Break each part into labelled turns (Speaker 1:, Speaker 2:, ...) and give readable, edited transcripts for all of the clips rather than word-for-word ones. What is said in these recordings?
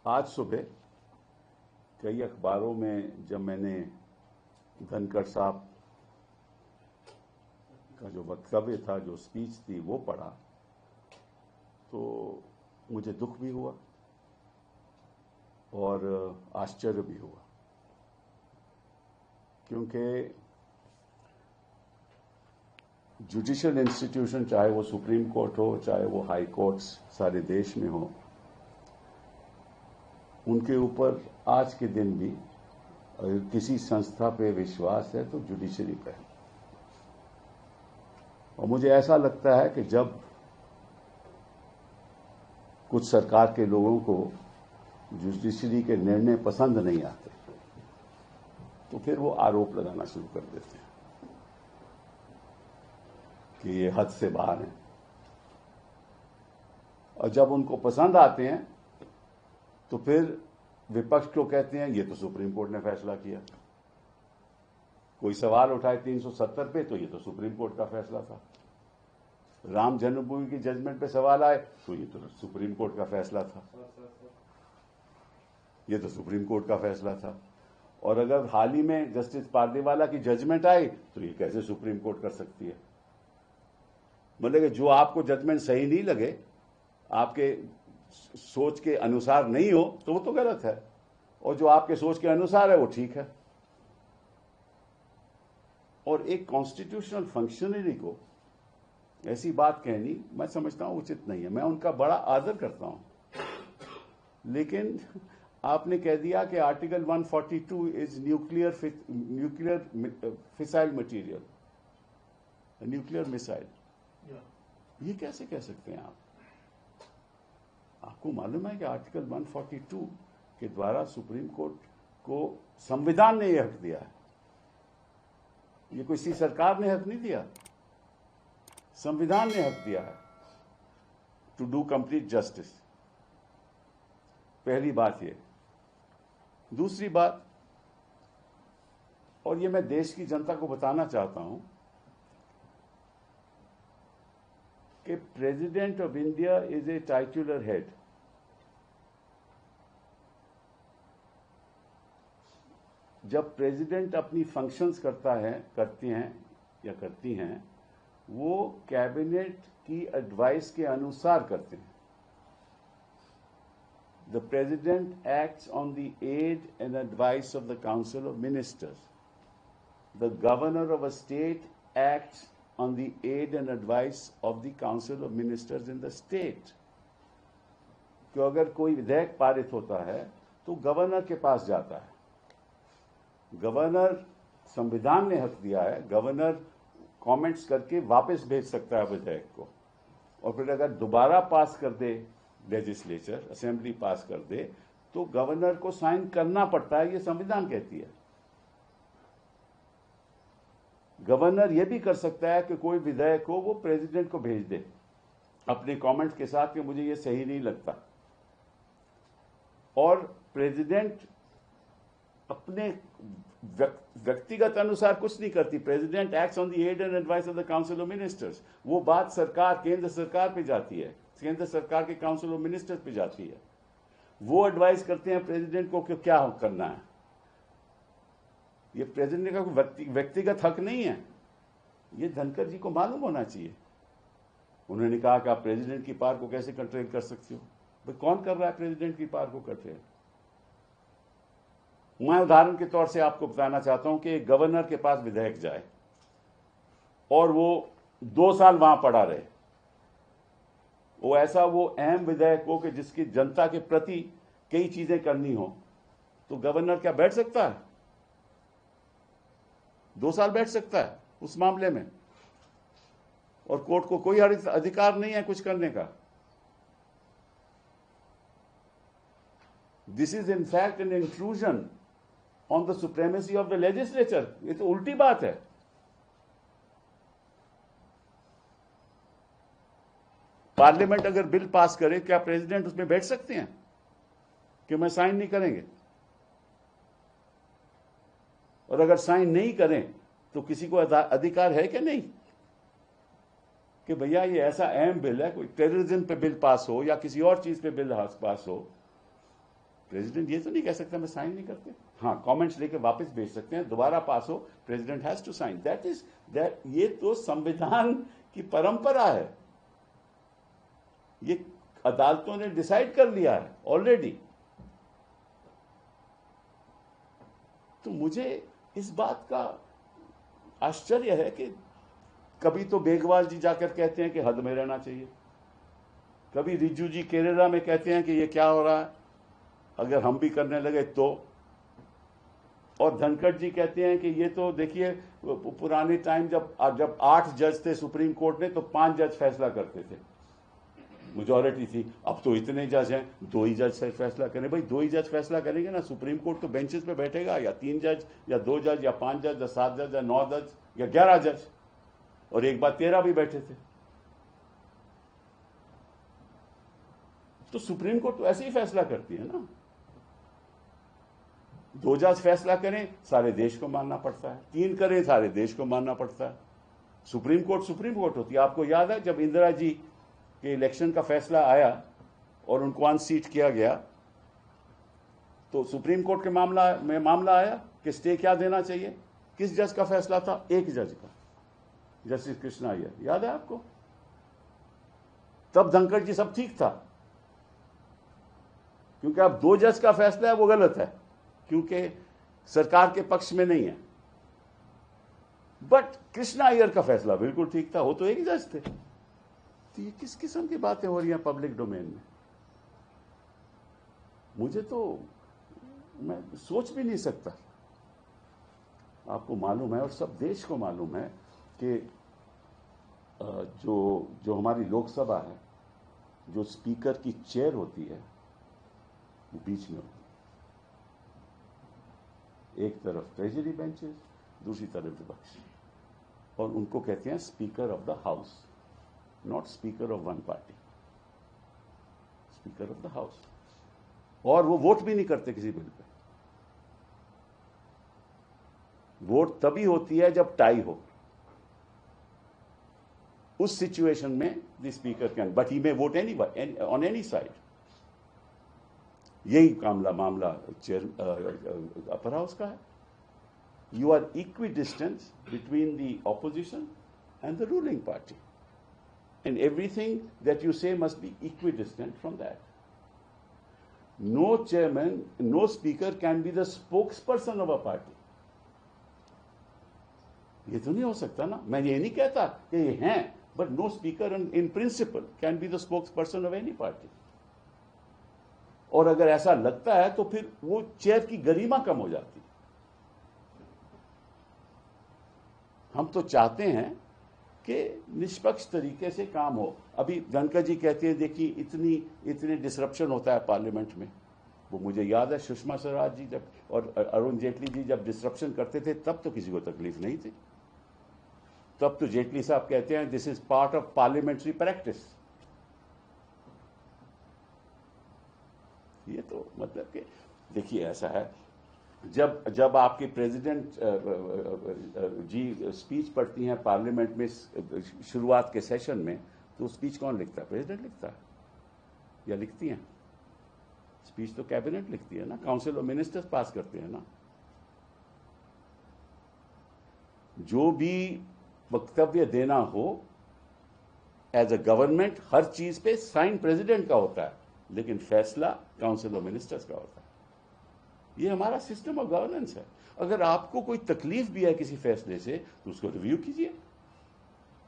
Speaker 1: आज सुबह कई अखबारों में जब मैंने धनखड़ साहब का जो वक्तव्य था, जो स्पीच थी, वो पढ़ा तो मुझे दुख भी हुआ और आश्चर्य भी हुआ, क्योंकि जुडिशियल इंस्टीट्यूशन, चाहे वो सुप्रीम कोर्ट हो, चाहे वो हाई कोर्ट्स सारे देश में हो, उनके ऊपर आज के दिन भी अगर किसी संस्था पे विश्वास है तो जुडिशरी पे है। और मुझे ऐसा लगता है कि जब कुछ सरकार के लोगों को जुडिशरी के निर्णय पसंद नहीं आते तो फिर वो आरोप लगाना शुरू कर देते हैं कि ये हद से बाहर है, और जब उनको पसंद आते हैं तो फिर विपक्ष को कहते हैं ये तो सुप्रीम कोर्ट ने फैसला किया। कोई सवाल उठाए 370 पे तो ये तो सुप्रीम कोर्ट का फैसला था। राम जन्मभूमि की जजमेंट पे सवाल आए तो ये तो सुप्रीम कोर्ट का फैसला था, ये तो सुप्रीम कोर्ट का फैसला था। और अगर हाल ही में जस्टिस पारदीवाला की जजमेंट आई तो ये कैसे सुप्रीम कोर्ट कर सकती है। मतलब कि जो आपको जजमेंट सही नहीं लगे, आपके सोच के अनुसार नहीं हो तो वो तो गलत है, और जो आपके सोच के अनुसार है वो ठीक है। और एक कॉन्स्टिट्यूशनल फंक्शनरी को ऐसी बात कहनी मैं समझता हूं उचित नहीं है। मैं उनका बड़ा आदर करता हूं, लेकिन आपने कह दिया कि article 142 is nuclear fissile material, nuclear missile. ये कैसे कह सकते हैं आप? आपको मालूम है कि आर्टिकल 142 के द्वारा सुप्रीम कोर्ट को संविधान ने यह हक दिया है। ये किसी सरकार ने हक नहीं दिया, संविधान ने हक दिया है टू डू कंप्लीट जस्टिस। पहली बात ये। दूसरी बात, और ये मैं देश की जनता को बताना चाहता हूं कि president of India is a titular head. जब प्रेसिडेंट अपनी फंक्शंस करती हैं, वो कैबिनेट की एडवाइस के अनुसार करते हैं। The president acts on the aid and advice of the council of ministers. The governor of a state acts on the aid and advice of the council of ministers in the state। कि अगर कोई विधेयक पारित होता है तो governor के पास जाता है। गवर्नर, संविधान ने हक दिया है, गवर्नर कमेंट्स करके वापस भेज सकता है विधेयक को, और फिर अगर दोबारा पास कर दे लेजिस्लेचर, असेंबली पास कर दे, तो गवर्नर को साइन करना पड़ता है। ये संविधान कहती है। गवर्नर यह भी कर सकता है कि कोई विधेयक को वो प्रेसिडेंट को भेज दे अपने कमेंट्स के साथ कि मुझे ये सही नहीं लगता, और प्रेसिडेंट अपने व्यक्तिगत अनुसार कुछ नहीं करती। President acts on the aid and advice of the council of ministers. वो बात सरकार, केंद्र सरकार पे जाती है, केंद्र सरकार के काउंसिल ऑफ मिनिस्टर्स पे जाती है। वो एडवाइस करते हैं प्रेसिडेंट को कि क्या करना है। ये प्रेसिडेंट का व्यक्तिगत हक नहीं है। ये धनखड़ जी को मालूम होना चाहिए। उन्होंने कहा कि आप प्रेसिडेंट की पावर को कैसे कंट्रोल कर सकते हो? भाई कौन कर रहा है प्रेसिडेंट की पावर को कंट्रोल? मैं उदाहरण के तौर से आपको बताना चाहता हूं कि गवर्नर के पास विधेयक जाए और वो 2 साल वहां पड़ा रहे, वो अहम विधेयक हो कि जिसकी जनता के प्रति कई चीजें करनी हो, तो गवर्नर क्या बैठ सकता है? 2 साल बैठ सकता है उस मामले में, और कोर्ट को कोई अधिकार नहीं है कुछ करने का। This is in fact an intrusion on the supremacy of the legislature. ये तो उल्टी बात है। पार्लियामेंट अगर बिल पास करे, क्या प्रेसिडेंट उसमें बैठ सकते हैं कि मैं साइन नहीं करेंगे? और अगर साइन नहीं करें तो किसी को अधिकार है कि नहीं कि भैया ये ऐसा अहम बिल है, कोई टेररिज्म पे बिल पास हो या किसी और चीज पे बिल पास हो, प्रेसिडेंट ये तो नहीं कह सकता मैं साइन नहीं करते। हाँ, कमेंट्स लेके वापस भेज सकते हैं, दोबारा पास हो, president has to sign. That ये तो संविधान की परंपरा है, ये अदालतों ने डिसाइड कर लिया है ऑलरेडी। तो मुझे इस बात का आश्चर्य है कि कभी तो बेगवाल जी जाकर कहते हैं कि हद में रहना चाहिए, कभी रिज्जू जी केरला में कहते हैं कि ये क्या हो रहा है, अगर हम भी करने लगे तो, और धनखड़ जी कहते हैं कि ये तो देखिए पुराने टाइम जब 8 जज थे सुप्रीम कोर्ट में तो 5 जज फैसला करते थे, मेजॉरिटी थी। अब तो इतने जज हैं, 2 ही जज से फैसला करें। भाई 2 ही जज फैसला करेंगे ना, सुप्रीम कोर्ट तो बेंचेस पे बैठेगा, या 3 जज या 2 जज या 5 जज या 7 जज या 9 जज या 11 जज, और एक बार 13 भी बैठे थे। तो सुप्रीम कोर्ट तो ऐसे ही फैसला करती है ना, 2 जज फैसला करें सारे देश को मानना पड़ता है, 3 करें सारे देश को मानना पड़ता है। सुप्रीम कोर्ट होती है। आपको याद है जब इंदिरा जी के इलेक्शन का फैसला आया और उनको अनसीट किया गया, तो सुप्रीम कोर्ट के मामला आया कि स्टे क्या देना चाहिए, किस जज का फैसला था? एक जज का, जस्टिस कृष्णा अय्यर, याद है आपको? तब धनखड़ जी सब ठीक था, क्योंकि अब 2 जज का फैसला है वो गलत है, क्योंकि सरकार के पक्ष में नहीं है। बट कृष्णा अय्यर का फैसला बिल्कुल ठीक था, वो तो एक जज थे। तो ये किस किस्म की बातें हो रही हैं पब्लिक डोमेन में? मुझे तो, मैं सोच भी नहीं सकता। आपको मालूम है और सब देश को मालूम है कि जो हमारी लोकसभा है, जो स्पीकर की चेयर होती है वो बीच में होती है। एक तरफ ट्रेजरी बेंचेस, दूसरी तरफ विपक्ष, और उनको कहते हैं speaker of the house, not speaker of one party, speaker of the house. और वो वोट भी नहीं करते किसी बिल पे। वोट तभी होती है जब टाई हो, उस सिचुएशन में the speaker can, but he may vote any on any side. यही मामला चेयर अपर हाउस का है। You are equidistance between the opposition and the ruling party, and everything that you say must be equidistant from that. No chairman, no speaker can be the spokesperson of a party. ये तो नहीं हो सकता ना। मैं ये नहीं कहता कि ये हैं, but no speaker in principle can be the spokesperson of any party. और अगर ऐसा लगता है तो फिर वो चेयर की गरिमा कम हो जाती है। हम तो चाहते हैं कि निष्पक्ष तरीके से काम हो। अभी धनखड़ जी कहते हैं देखिए इतने डिसरप्शन होता है पार्लियामेंट में। वो मुझे याद है सुषमा स्वराज जी जब और अरुण जेटली जी जब डिसरप्शन करते थे तब तो किसी को तकलीफ नहीं थी। तब तो जेटली साहब कहते हैं this is part of parliamentary practice. ये तो मतलब कि देखिए ऐसा है, जब आपके प्रेसिडेंट जी स्पीच पढ़ती हैं पार्लियामेंट में शुरुआत के सेशन में, तो स्पीच कौन लिखता है? प्रेसिडेंट लिखता है या लिखती हैं? स्पीच तो कैबिनेट लिखती है ना, काउंसिल ऑफ मिनिस्टर्स पास करते हैं ना। जो भी वक्तव्य देना हो एज अ गवर्नमेंट, हर चीज पे साइन प्रेसिडेंट का होता है, लेकिन फैसला काउंसिल ऑफ मिनिस्टर्स का होता है। ये हमारा सिस्टम ऑफ गवर्नेंस है। अगर आपको कोई तकलीफ भी है किसी फैसले से तो उसको रिव्यू कीजिए।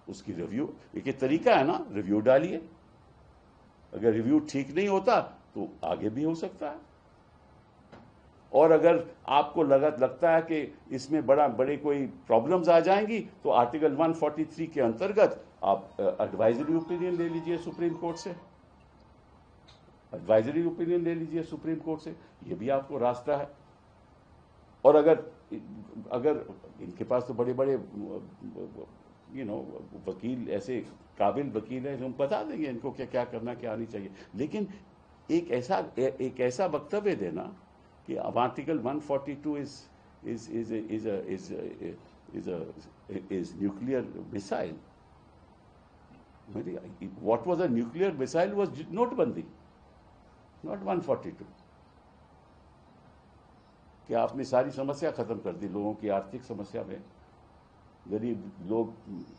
Speaker 1: उसकी रिव्यू एक तरीका है ना, रिव्यू डालिए। अगर रिव्यू ठीक नहीं होता तो आगे भी हो सकता है। और अगर आपको लगता है कि इसमें बड़े कोई प्रॉब्लम्स आ जाएंगी तो आर्टिकल 143 के अंतर्गत आप एडवाइजरी ओपिनियन ले लीजिए सुप्रीम कोर्ट से। एडवाइजरी ओपिनियन ले लीजिए सुप्रीम कोर्ट से, ये भी आपको रास्ता है। और अगर इनके पास तो बड़े बड़े वकील, ऐसे काबिल वकील हैं जो हम बता देंगे इनको क्या करना क्या नहीं चाहिए। लेकिन एक ऐसा वक्तव्य देना कि अब article 142 is nuclear missile. What was a nuclear missile was नोटबंदी, not 142. कि आपने सारी समस्या खत्म कर दी लोगों की आर्थिक समस्या में। गरीब लोग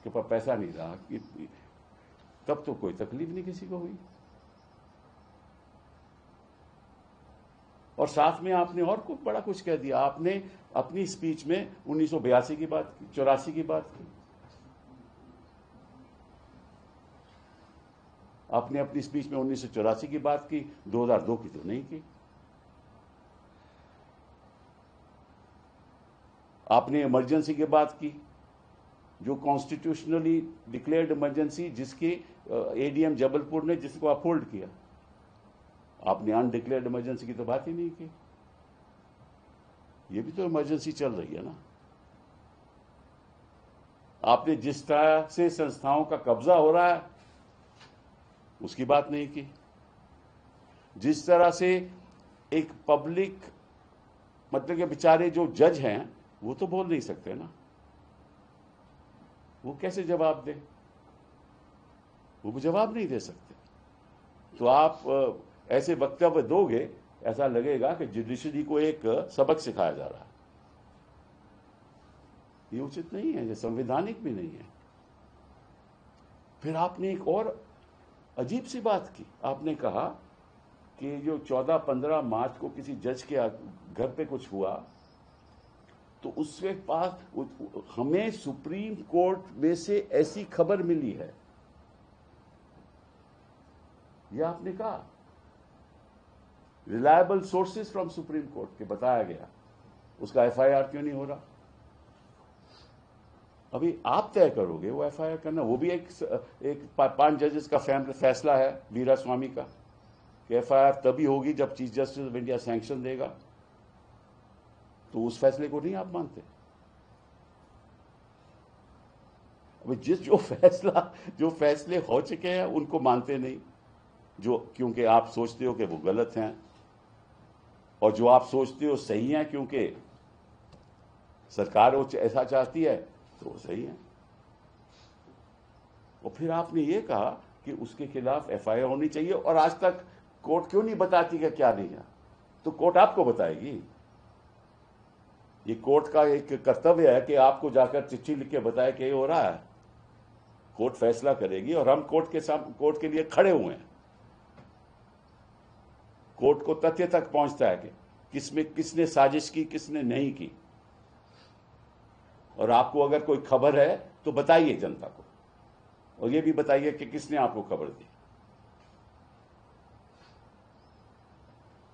Speaker 1: के पास पैसा नहीं रहा कि तब तो कोई तकलीफ नहीं किसी को हुई। और साथ में आपने और कुछ बड़ा कुछ कह दिया। आपने अपनी स्पीच में 1982 की बात की, 84 की बात की। आपने अपनी स्पीच में 1984 की बात की, 2002 की तो नहीं की। आपने इमरजेंसी की बात की, जो कॉन्स्टिट्यूशनली डिक्लेयर्ड इमरजेंसी जिसकी एडीएम जबलपुर ने जिसको अपहोल्ड किया। आपने अनडिक्लेयर्ड इमरजेंसी की तो बात ही नहीं की। ये भी तो इमरजेंसी चल रही है ना। आपने जिस तरह से संस्थाओं का कब्जा हो रहा है उसकी बात नहीं की। जिस तरह से एक पब्लिक मतलब के बेचारे जो जज हैं वो तो बोल नहीं सकते ना, वो कैसे जवाब दें? वो भी जवाब नहीं दे सकते। तो आप ऐसे वक्तव्य दोगे, ऐसा लगेगा कि जुडिशरी को एक सबक सिखाया जा रहा है। ये उचित नहीं है, ये संवैधानिक भी नहीं है। फिर आपने एक और अजीब सी बात की। आपने कहा कि जो 14-15 मार्च को किसी जज के घर पे कुछ हुआ तो उसके पास हमें सुप्रीम कोर्ट में से ऐसी खबर मिली है, यह आपने कहा। Reliable sources from supreme court के बताया गया। उसका एफआईआर क्यों नहीं हो रहा? अभी आप तय करोगे वो एफआईआर करना। वो भी एक 5 जजेस का फैसला है वीरा स्वामी का कि एफआईआर तभी होगी जब chief justice of India sanction देगा। तो उस फैसले को नहीं आप मानते? अभी जो फैसले हो चुके हैं उनको मानते नहीं, जो क्योंकि आप सोचते हो कि वो गलत हैं, और जो आप सोचते हो सही हैं क्योंकि सरकार वो ऐसा चाहती है तो वो सही है। और फिर आपने ये कहा कि उसके खिलाफ एफआईआर होनी चाहिए, और आज तक कोर्ट क्यों नहीं बताती कि क्या नहीं है? तो कोर्ट आपको बताएगी। ये कोर्ट का एक कर्तव्य है कि आपको जाकर चिट्ठी लिख के बताए कि ये हो रहा है। कोर्ट फैसला करेगी और हम कोर्ट के लिए खड़े हुए हैं। कोर्ट को तथ्य तक पहुंचता है कि किसने साजिश की, किसने नहीं की। और आपको अगर कोई खबर है तो बताइए जनता को, और ये भी बताइए कि किसने आपको खबर दी।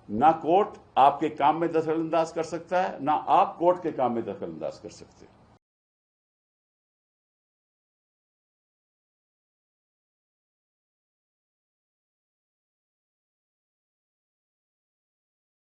Speaker 1: ना कोर्ट आपके काम में दखल अंदाज कर सकता है, ना आप कोर्ट के काम में दखल अंदाज कर सकते हैं।